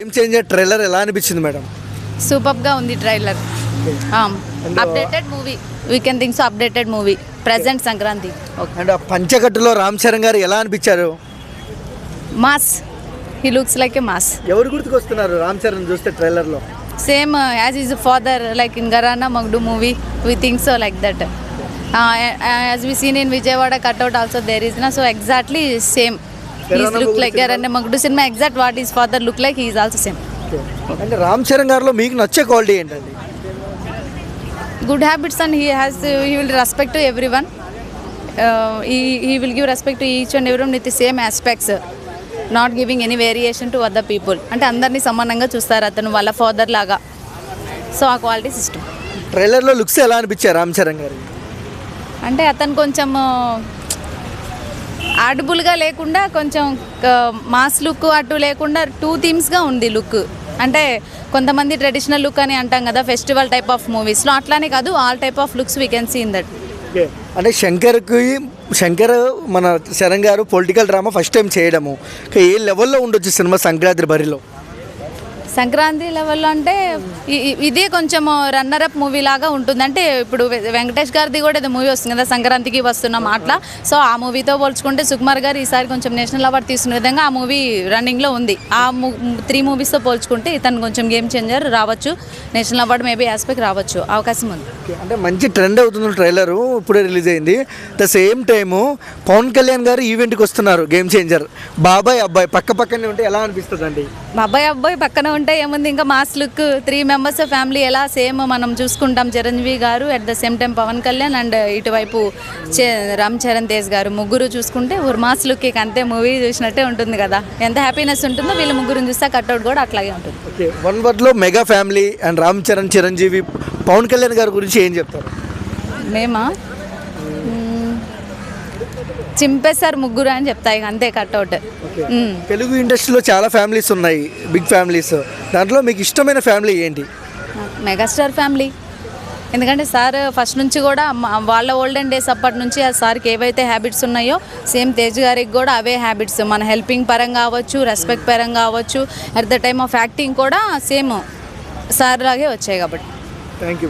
Game changer trailer ఎలా అనిపించింది మేడం? సూపర్గా ఉంది trailer. Updated movie, we can think so. Updated movie present Sankranti. And ఆ పంచకట్టులో రామ్ చరణ్ గారు ఎలా అనిపించారు? Mass, he looks like a mass. ఎవరు గుర్తుకొస్తున్నారు రామ్ చరణ్ చూస్తే ట్రైలర్లో? Same as is father, like in Gharana Mogudu movie, we think so like that. As we seen in Vijayawada cutout also there is నా, so exactly same. He's look like Garana Magdu cinema, exact what his father look like, he is also same. అంటే రామ్ చరణ్ గారిలో మీకు నచ్చే quality ఏంటండి? Good habits, and he will respect to everyone. He will give respect to each and everyone with the same aspects, not giving any variation to other people. అంటే అందరినీ సమానంగా చూస్తారు అతను వాళ్ళ ఫాదర్ లాగా. సో ఆ క్వాలిటీస్ ఇష్టం. ట్రైలర్లో లుక్స్ ఎలా అనిపించారు రామ్ చరణ్ గారు? అంటే అతను కొంచెం ఆడబుల్గా లేకుండా కొంచెం మాస్ లుక్ అటు లేకుండా టూ థీమ్స్గా ఉంది లుక్. అంటే కొంతమంది ట్రెడిషనల్ లుక్ అని అంటాం కదా ఫెస్టివల్ టైప్ ఆఫ్ మూవీస్లో, అట్లానే కాదు, all type of looks we can see in that. అంటే శంకర్ మన చరణ్ గారు పొలిటికల్ డ్రామా ఫస్ట్ టైం చేయడము, ఏ లెవెల్లో ఉండొచ్చు సినిమా సంక్రాంతి బరిలో? సంక్రాంతి లెవెల్లో అంటే ఇదే కొంచెం రన్నర్ అప్ మూవీ లాగా ఉంటుంది. అంటే ఇప్పుడు వెంకటేష్ గారిది కూడా ఏదో మూవీ వస్తుంది కదా సంక్రాంతికి వస్తున్నాం అట్లా. సో ఆ మూవీతో పోల్చుకుంటే సుకుమార్ గారు ఈసారి కొంచెం నేషనల్ అవార్డు తీసుకునే విధంగా ఆ మూవీ రన్నింగ్లో ఉంది. ఆ 3 మూవీస్తో పోల్చుకుంటే ఇతను కొంచెం గేమ్ చేంజర్ రావచ్చు, నేషనల్ అవార్డు మేబీ ఆస్పెక్ట్ రావచ్చు, అవకాశం ఉంది. అంటే మంచి ట్రెండ్ అవుతుంది ట్రైలరు, ఇప్పుడే రిలీజ్ అయింది. The same time Pawan Kalyan గారు ఈవెంట్కి వస్తున్నారు, గేమ్ చేంజర్. బాబాయ్ అబ్బాయి పక్కనే ఉంటే ఎలా అనిపిస్తుంది అండి? అబ్బాయి పక్కన ఉంటే ఏముంది, ఇంకా మాస్ లుక్, 3 మెంబర్స్ ఫ్యామిలీ ఎలా సేమ్ మనం చూసుకుంటాం. చిరంజీవి గారు, at the same time Pawan Kalyan, and ఇటువైపు రామ్ చరణ్ తేజ్ గారు, ముగ్గురు చూసుకుంటే ఒక మాస్ లుక్ అంతే మూవీ చూసినట్టే ఉంటుంది కదా. ఎంత హ్యాపీనెస్ ఉంటుందో వీళ్ళ ముగ్గురు చూస్తే కట్అవుట్ కూడా అట్లాగే ఉంటుంది. ఓకే, వన్ వర్డ్లో mega family and Ram Charan, Chiranjeevi, Pavan Kalyan గారి గురించి ఏం చెప్తారు? మేమా చింపేశారు ముగ్గురు అని చెప్తా, ఇక అంతే కట్అవుట్. తెలుగు ఇండస్ట్రీలో చాలా ఫ్యామిలీస్ ఉన్నాయి, బిగ్ ఫ్యామిలీస్. దాంట్లో మీకు ఇష్టమైన ఫ్యామిలీ ఏంటి? Megastar family. ఎందుకంటే సార్ ఫస్ట్ నుంచి కూడా వాళ్ళ ఓల్డెన్ డేస్ అప్పటి నుంచి ఆ సార్కి ఏవైతే హ్యాబిట్స్ ఉన్నాయో సేమ్ తేజ్ గారికి కూడా అవే హ్యాబిట్స్. మన హెల్పింగ్ పరంగా అవ్వచ్చు, రెస్పెక్ట్ పరంగా అవ్వచ్చు, at the time of acting కూడా సేమ్ సార్ లాగే వచ్చాయి కాబట్టి. Thank you.